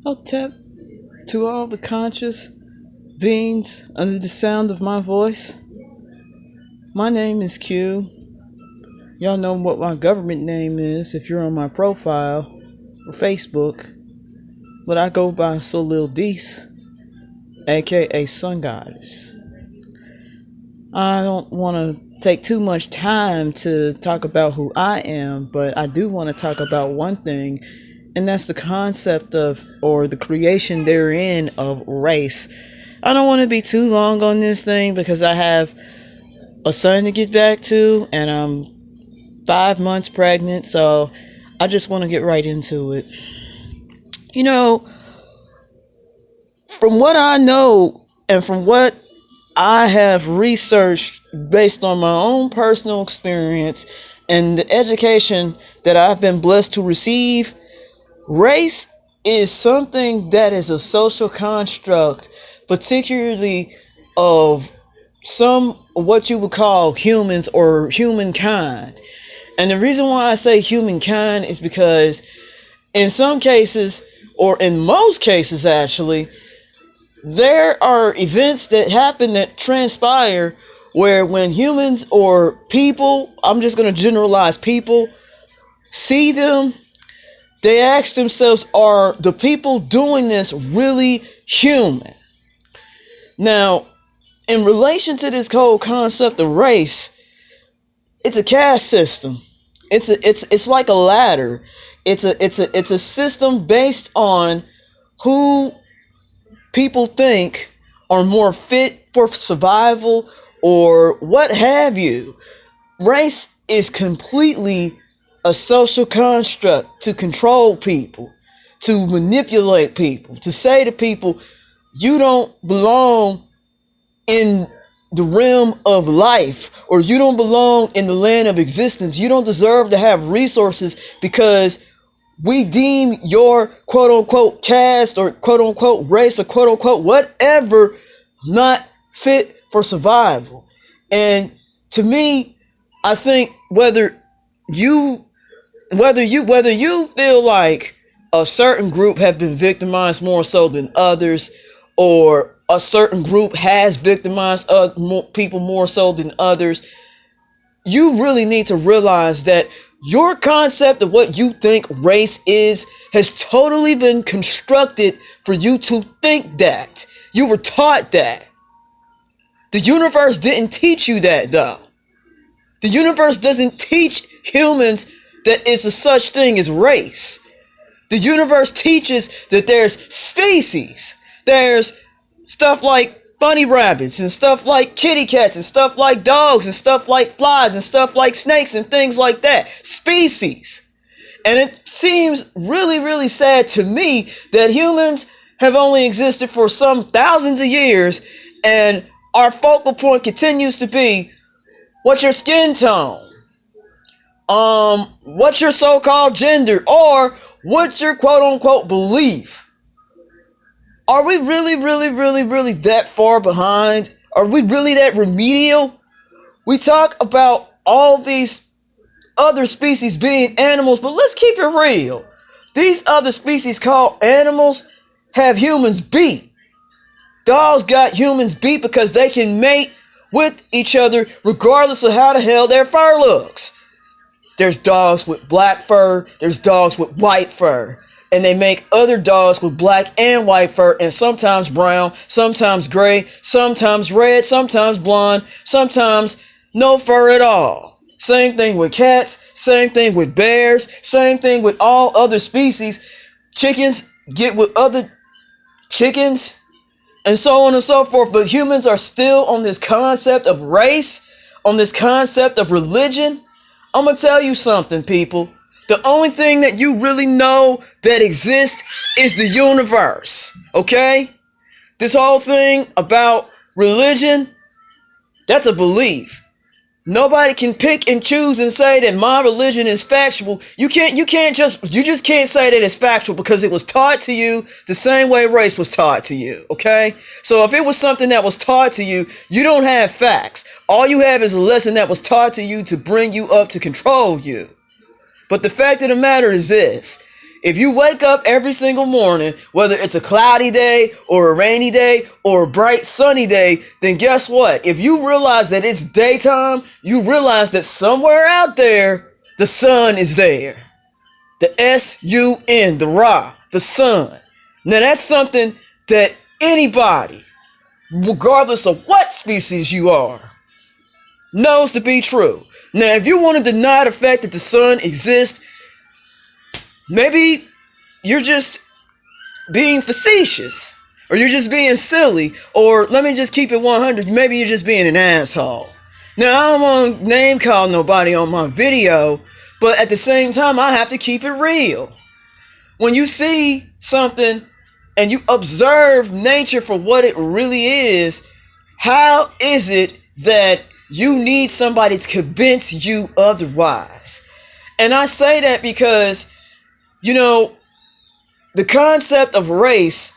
I'll tap to all the conscious beings under the sound of my voice. My name is Q. Y'all know what my government name is if you're on my profile for Facebook. But I go by Solil Dees, aka Sun Goddess. I don't want to take too much time to talk about who I am, but I do want to talk about one thing, and that's the concept of, or the creation therein of race. I don't want to be too long on this thing because I have a son to get back to, and I'm 5 months pregnant, so I just want to get right into it. You know, from what I know and from what I have researched based on my own personal experience and the education that I've been blessed to receive, race is something that is a social construct, particularly of some what you would call humans or humankind. And the reason why I say humankind is because in some cases, or in most cases actually, there are events that happen that transpire where when humans or people, I'm just going to generalize people, see them, they ask themselves, are the people doing this really human? Now, in relation to this whole concept of race, it's a caste system. It's like a ladder. It's a system based on who people think are more fit for survival or what have you. Race is completely a social construct to control people, to manipulate people, to say to people, you don't belong in the realm of life, or you don't belong in the land of existence. You don't deserve to have resources because we deem your quote unquote caste or quote unquote race or quote unquote whatever not fit for survival. And to me, I think whether you feel like a certain group have been victimized more so than others, or a certain group has victimized people more so than others, you really need to realize that your concept of what you think race is has totally been constructed for you to think that. You were taught that. The universe didn't teach you that, though. The universe doesn't teach humans that it's a such thing as race. The universe teaches that there's species. There's stuff like bunny rabbits and stuff like kitty cats and stuff like dogs and stuff like flies and stuff like snakes and things like that. Species. And it seems really, really sad to me that humans have only existed for some thousands of years, and our focal point continues to be what's your skin tone, what's your so-called gender, or what's your quote-unquote belief. Are we really that far behind? Are we really that remedial? We talk about all these other species being animals, but let's keep it real. These other species called animals have humans beat. Dogs got humans beat because they can mate with each other regardless of how the hell their fur looks. There's dogs with black fur, there's dogs with white fur. And they make other dogs with black and white fur, and sometimes brown, sometimes gray, sometimes red, sometimes blonde, sometimes no fur at all. Same thing with cats, same thing with bears, same thing with all other species. Chickens get with other chickens, and so on and so forth. But humans are still on this concept of race, on this concept of religion. I'm going to tell you something, people. The only thing that you really know that exists is the universe, okay? This whole thing about religion, that's a belief. Nobody can pick and choose and say that my religion is factual. You just can't say that it's factual because it was taught to you the same way race was taught to you, okay? So if it was something that was taught to you, you don't have facts. All you have is a lesson that was taught to you to bring you up to control you. But the fact of the matter is this. If you wake up every single morning, whether it's a cloudy day or a rainy day or a bright sunny day, then guess what? If you realize that it's daytime, you realize that somewhere out there, the sun is there. The S-U-N, the Ra, the sun. Now that's something that anybody, regardless of what species you are, knows to be true. Now, if you want to deny the fact that the sun exists, maybe you're just being facetious, or you're just being silly, or let me just keep it 100, maybe you're just being an asshole. Now, I don't want to name call nobody on my video, but at the same time, I have to keep it real. When you see something and you observe nature for what it really is, how is it that you need somebody to convince you otherwise? And I say that because, you know, the concept of race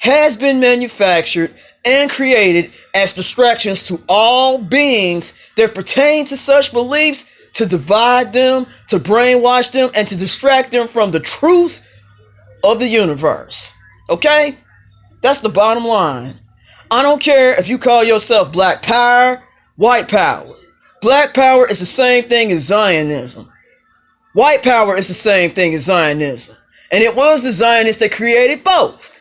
has been manufactured and created as distractions to all beings that pertain to such beliefs, to divide them, to brainwash them, and to distract them from the truth of the universe. Okay? That's the bottom line. I don't care if you call yourself Black Power, White Power. Black Power is the same thing as Zionism. White Power is the same thing as Zionism. And it was the Zionists that created both.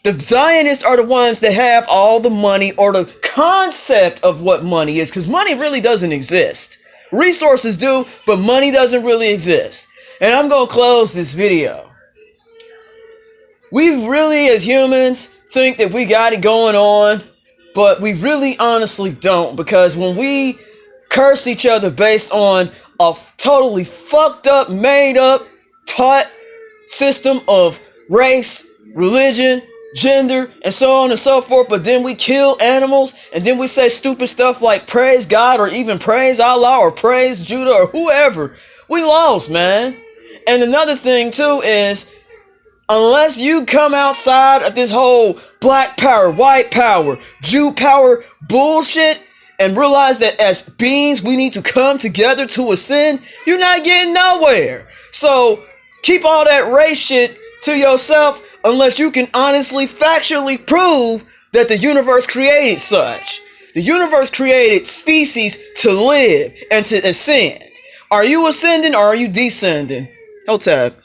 The Zionists are the ones that have all the money, or the concept of what money is, because money really doesn't exist. Resources do, but money doesn't really exist. And I'm going to close this video. We really, as humans, think that we got it going on, but we really honestly don't, because when we curse each other based on a totally fucked up, made up, taught system of race, religion, gender, and so on and so forth, but then we kill animals, and then we say stupid stuff like praise God, or even praise Allah, or praise Judah, or whoever, we lost, man. And another thing too is, unless you come outside of this whole Black Power, White Power, Jew Power bullshit and realize that as beings we need to come together to ascend, you're not getting nowhere. So keep all that race shit to yourself unless you can honestly, factually prove that the universe created such. The universe created species to live and to ascend. Are you ascending or are you descending? Hotep.